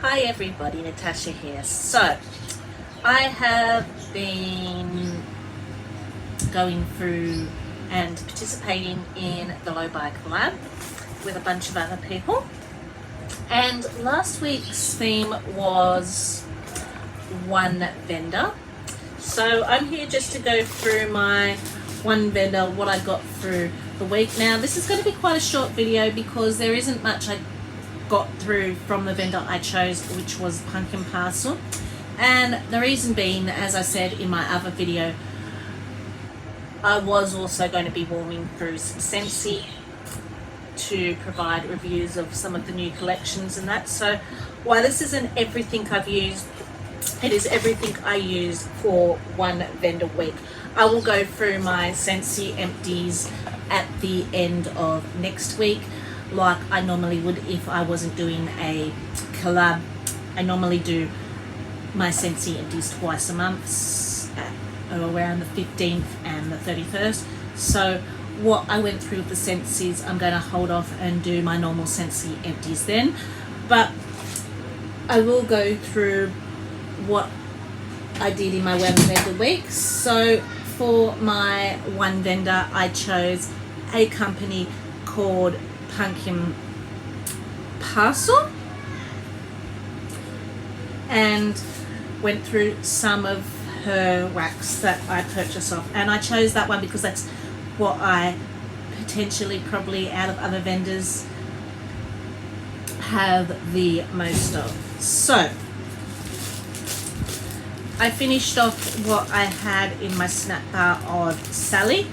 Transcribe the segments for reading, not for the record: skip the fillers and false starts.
Hi everybody, Natasha here. So, I have been going through and participating in the Low Buy collab with a bunch of other people. And last week's theme was one vendor. So I'm here just to go through my one vendor, what I got through the week. Now this is going to be quite a short video because there isn't much I got through from the vendor I chose, which was Pumpkin Parcel. And the reason being, as I said in my other video, I was also going to be warming through some Scentsy to provide reviews of some of the new collections and that. So while this isn't everything I've used, it is everything I use for one vendor week. I will go through my Scentsy empties at the end of next week, like I normally would if I wasn't doing a collab. I normally do my Scentsy empties twice a month, around the 15th and the 31st. So what I went through with the Scentsys, I'm going to hold off and do my normal Scentsy empties then. But I will go through what I did in my one vendor week. So for my one vendor, I chose a company called Pumpkin Parcel and went through some of her wax that I purchased off, and I chose that one because that's what I potentially probably out of other vendors have the most of. So I finished off what I had in my snack bar of Sally.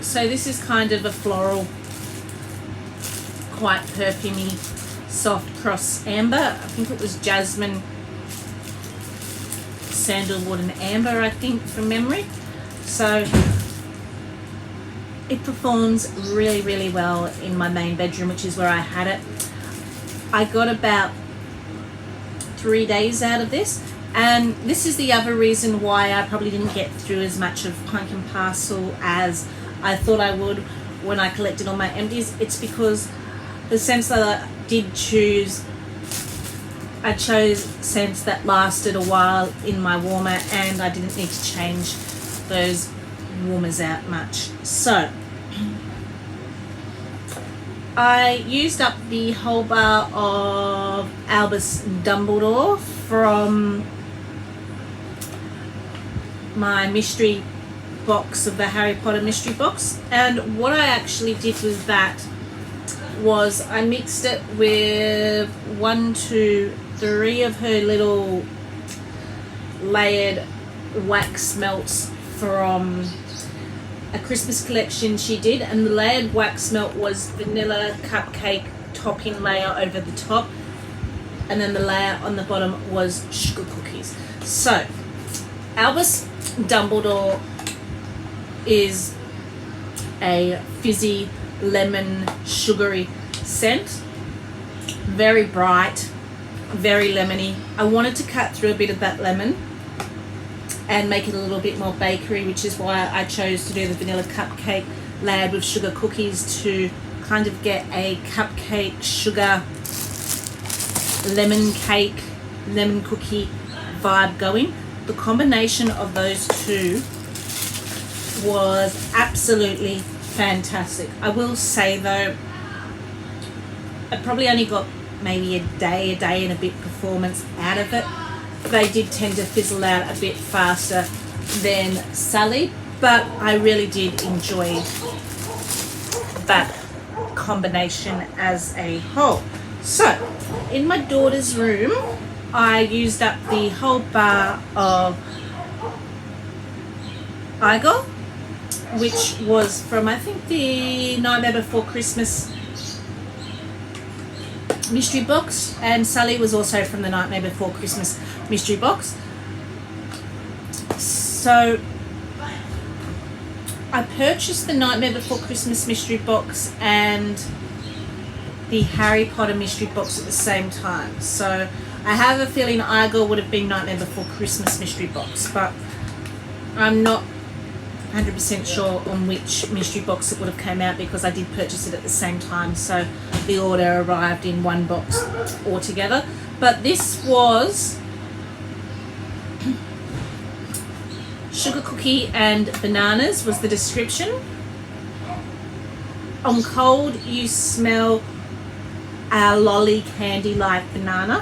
So this is kind of a floral, quite perfumey, soft cross amber. I think it was jasmine, sandalwood and amber, I think, from memory. So it performs really, really well in my main bedroom, which is where I had it. I got about 3 days out of this, and this is the other reason why I probably didn't get through as much of Pumpkin Parcel as I thought I would when I collected all my empties. It's because the scents that I did choose, I chose scents that lasted a while in my warmer, and I didn't need to change those warmers out much. So I used up the whole bar of Albus Dumbledore from my mystery box of the Harry Potter mystery box, and what I actually did with that was I mixed it with 1, 2, 3 of her little layered wax melts from a Christmas collection she did, and the layered wax melt was vanilla cupcake topping layer over the top, and then the layer on the bottom was sugar cookies. So Albus Dumbledore is a fizzy lemon sugary scent, very bright, very lemony. I wanted to cut through a bit of that lemon and make it a little bit more bakery, which is why I chose to do the vanilla cupcake layered with sugar cookies to kind of get a cupcake sugar lemon cake lemon cookie vibe going. The combination of those two was absolutely fantastic. I will say though, I probably only got maybe a day and a bit performance out of it. They did tend to fizzle out a bit faster than Sally, but I really did enjoy that combination as a whole. So in my daughter's room, I used up the whole bar of Igor, which was from, I think, the Nightmare Before Christmas mystery box, and Sally was also from the Nightmare Before Christmas mystery box. So I purchased the Nightmare Before Christmas mystery box and the Harry Potter mystery box at the same time. So I have a feeling Igor would have been Nightmare Before Christmas mystery box, but I'm not 100% sure on which mystery box it would have came out, because I did purchase it at the same time, so the order arrived in one box altogether. But this was sugar cookie and bananas was the description. On cold you smell a lolly candy like banana.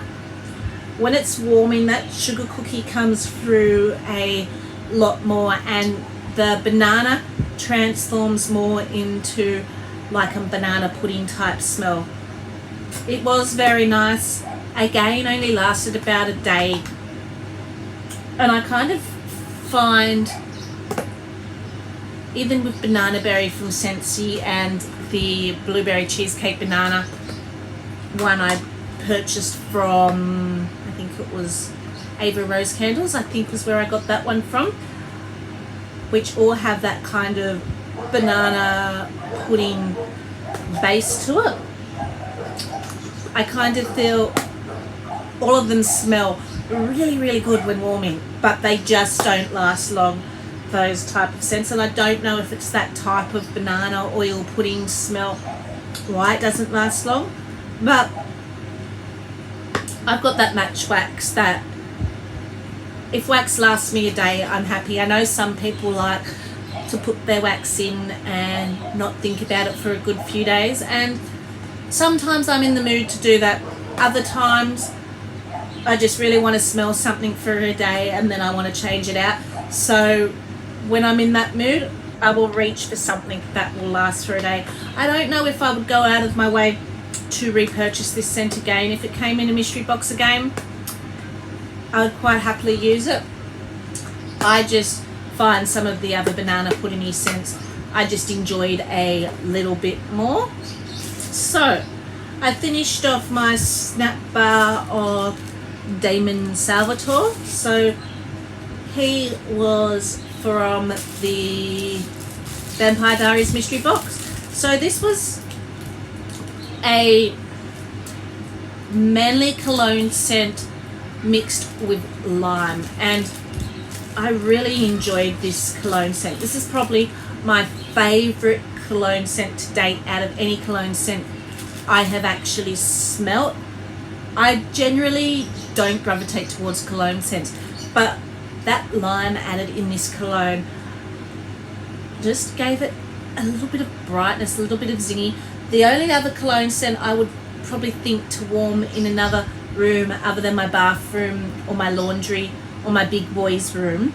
When it's warming, that sugar cookie comes through a lot more, and the banana transforms more into like a banana pudding type smell. It was very nice. Again, only lasted about a day, and I kind of find, even with banana berry from Scentsy and the blueberry cheesecake banana one I purchased from, I think it was Ava Rose Candles, I think was where I got that one from, which all have that kind of banana pudding base to it. I kind of feel all of them smell really, really good when warming, but they just don't last long, those type of scents. And I don't know if it's that type of banana oil pudding smell why it doesn't last long, but I've got that match wax that if wax lasts me a day, I'm happy. I know some people like to put their wax in and not think about it for a good few days, and sometimes I'm in the mood to do that. Other times I just really want to smell something for a day and then I want to change it out. So when I'm in that mood, I will reach for something that will last for a day. I don't know if I would go out of my way to repurchase this scent again. If it came in a mystery box again, I would quite happily use it. I just find some of the other banana puddingy scents I just enjoyed a little bit more. So I finished off my snap bar of Damon Salvatore. So he was from the Vampire Diaries mystery box. So this was a manly cologne scent mixed with lime, and I really enjoyed this cologne scent. This is probably my favorite cologne scent to date out of any cologne scent I have actually smelt. I generally don't gravitate towards cologne scents, but that lime added in this cologne just gave it a little bit of brightness, a little bit of zingy. The only other cologne scent I would probably think to warm in another room other than my bathroom or my laundry or my big boys room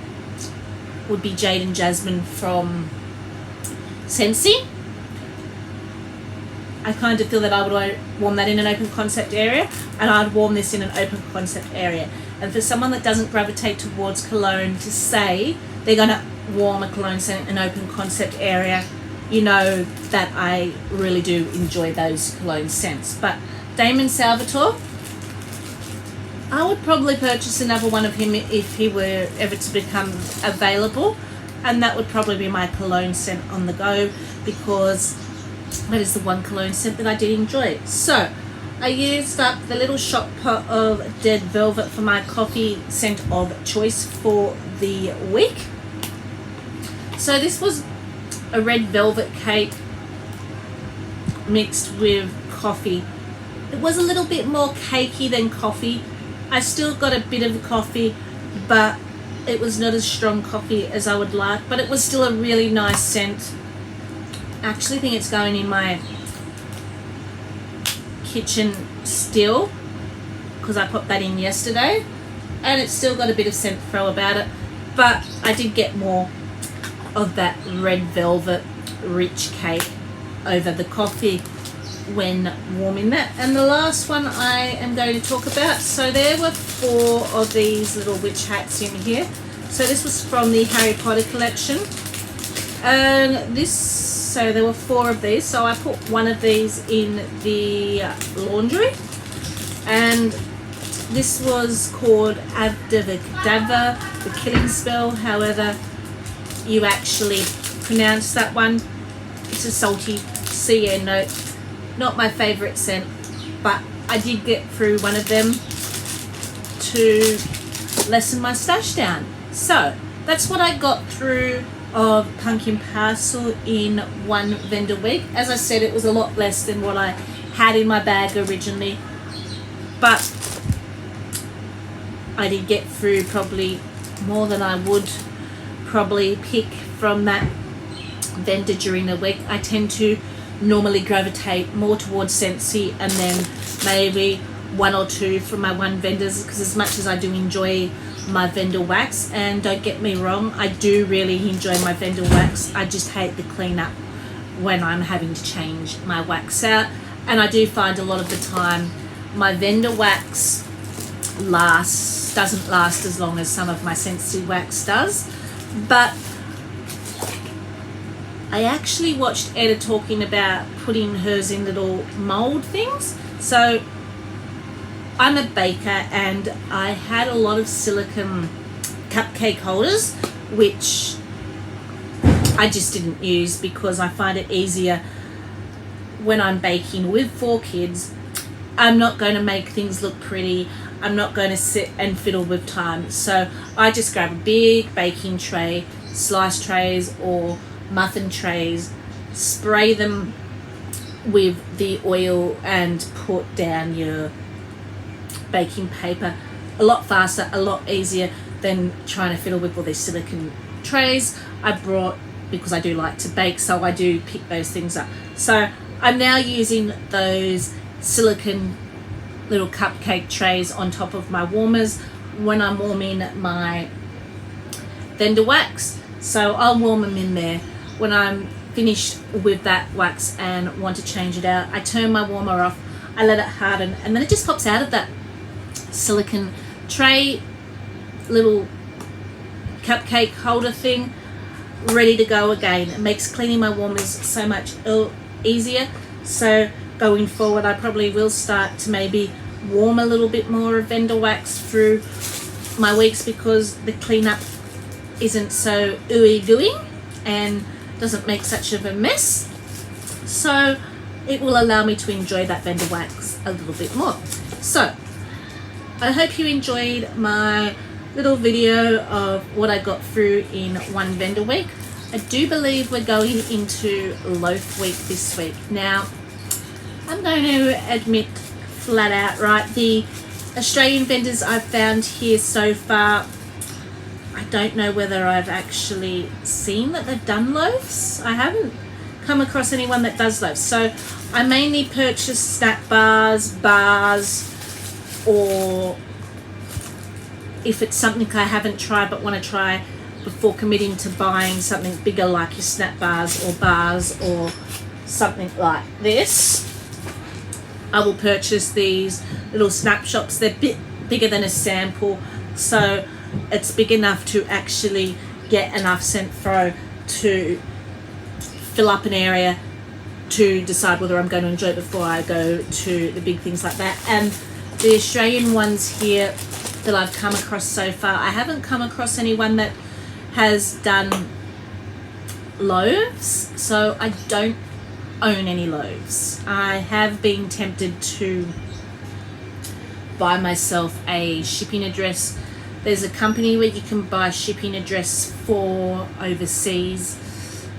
would be Jade and Jasmine from Scentsy. I kind of feel that I would warm that in an open concept area, and I'd warm this in an open concept area. And for someone that doesn't gravitate towards cologne to say they're going to warm a cologne scent in an open concept area, you know that I really do enjoy those cologne scents. But Damon Salvatore, I would probably purchase another one of him if he were ever to become available, and that would probably be my cologne scent on the go, because that is the one cologne scent that I did enjoy. So I used up the little shot pot of Dead Velvet for my coffee scent of choice for the week. So this was a red velvet cake mixed with coffee. It was a little bit more cakey than coffee. I still got a bit of coffee, but it was not as strong coffee as I would like, but it was still a really nice scent. I actually think it's going in my kitchen still, because I popped that in yesterday, and it's still got a bit of scent throw about it, but I did get more of that red velvet rich cake over the coffee when warming that. And the last one I am going to talk about, so there were 4 of these little witch hats in here. So this was from the Harry Potter collection, and so there were 4 of these, so I put one of these in the laundry, and this was called Avdavakadava, the killing spell, however you actually pronounce that one. It's a salty CN note, not my favourite scent, but I did get through one of them to lessen my stash down. So that's what I got through of pumpkin parcel in one vendor week. As I said, it was a lot less than what I had in my bag originally, but I did get through probably more than I would probably pick from that vendor during the week. I tend to normally gravitate more towards Scentsy and then maybe one or two from my one vendors, because as much as I do enjoy my vendor wax, and don't get me wrong, I do really enjoy my vendor wax, I just hate the cleanup when I'm having to change my wax out. And I do find a lot of the time my vendor wax doesn't last as long as some of my Scentsy wax does. But I actually watched Etta talking about putting hers in little mold things. So I'm a baker, and I had a lot of silicone cupcake holders which I just didn't use, because I find it easier when I'm baking with 4 kids. I'm not going to make things look pretty. I'm not going to sit and fiddle with time. So I just grab a big baking tray, slice trays or muffin trays, spray them with the oil and put down your baking paper. A lot faster, a lot easier than trying to fiddle with all these silicone trays. I brought, because I do like to bake, so I do pick those things up. So I'm now using those silicone little cupcake trays on top of my warmers when I'm warming my vendor wax. So I'll warm them in there. When I'm finished with that wax and want to change it out, I turn my warmer off, I let it harden, and then it just pops out of that silicone tray, little cupcake holder thing, ready to go again. It makes cleaning my warmers so much easier. So going forward, I probably will start to maybe warm a little bit more of vendor wax through my weeks, because the cleanup isn't so ooey gooey and doesn't make such of a mess. So it will allow me to enjoy that vendor wax a little bit more. So I hope you enjoyed my little video of what I got through in one vendor week. I do believe we're going into loaf week this week. Now, I'm going to admit flat out, right, the Australian vendors I've found here so far, I don't know whether I've actually seen that they've done loaves. I haven't come across anyone that does loaves. So I mainly purchase snack bars, or if it's something I haven't tried but want to try before committing to buying something bigger, like your snack bars or something like this, I will purchase these little snapshots. They're a bit bigger than a sample, so it's big enough to actually get enough scent throw to fill up an area to decide whether I'm going to enjoy it before I go to the big things like that. And the Australian ones here that I've come across so far, I haven't come across anyone that has done loaves, so I don't own any loaves. I have been tempted to buy myself a shipping address. There's a company where you can buy shipping address for overseas,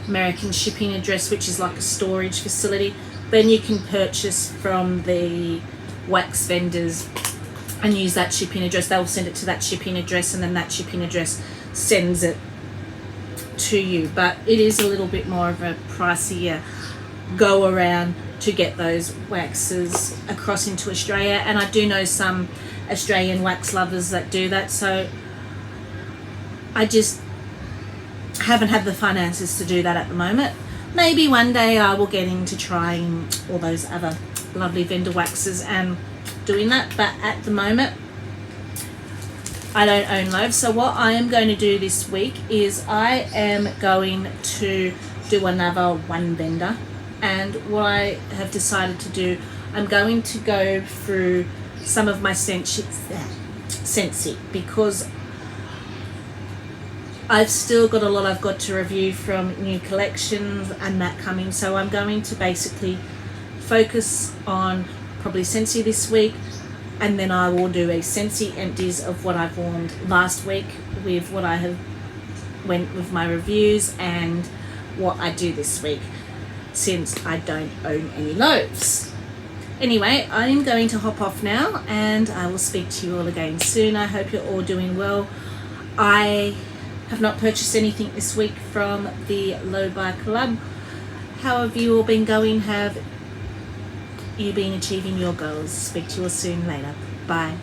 American shipping address, which is like a storage facility. Then you can purchase from the wax vendors and use that shipping address. They'll send it to that shipping address, and then that shipping address sends it to you. But it is a little bit more of a pricier go around to get those waxes across into Australia, and I do know some Australian wax lovers that do that, so I just haven't had the finances to do that at the moment. Maybe one day I will get into trying all those other lovely vendor waxes and doing that, but at the moment I don't own loaves. So what I am going to do this week is I am going to do another one vendor, and what I have decided to do, I'm going to go through some of my Scentsy, because I've still got a lot I've got to review from new collections and that coming. So I'm going to basically focus on probably Scentsy this week, and then I will do a Scentsy empties of what I've warmed last week with what I have went with my reviews and what I do this week, since I don't own any loaves. Anyway, I'm going to hop off now, and I will speak to you all again soon. I hope you're all doing well. I have not purchased anything this week from the Low Buy Collab. How have you all been going? Have you been achieving your goals? Speak to you all soon. Later. Bye.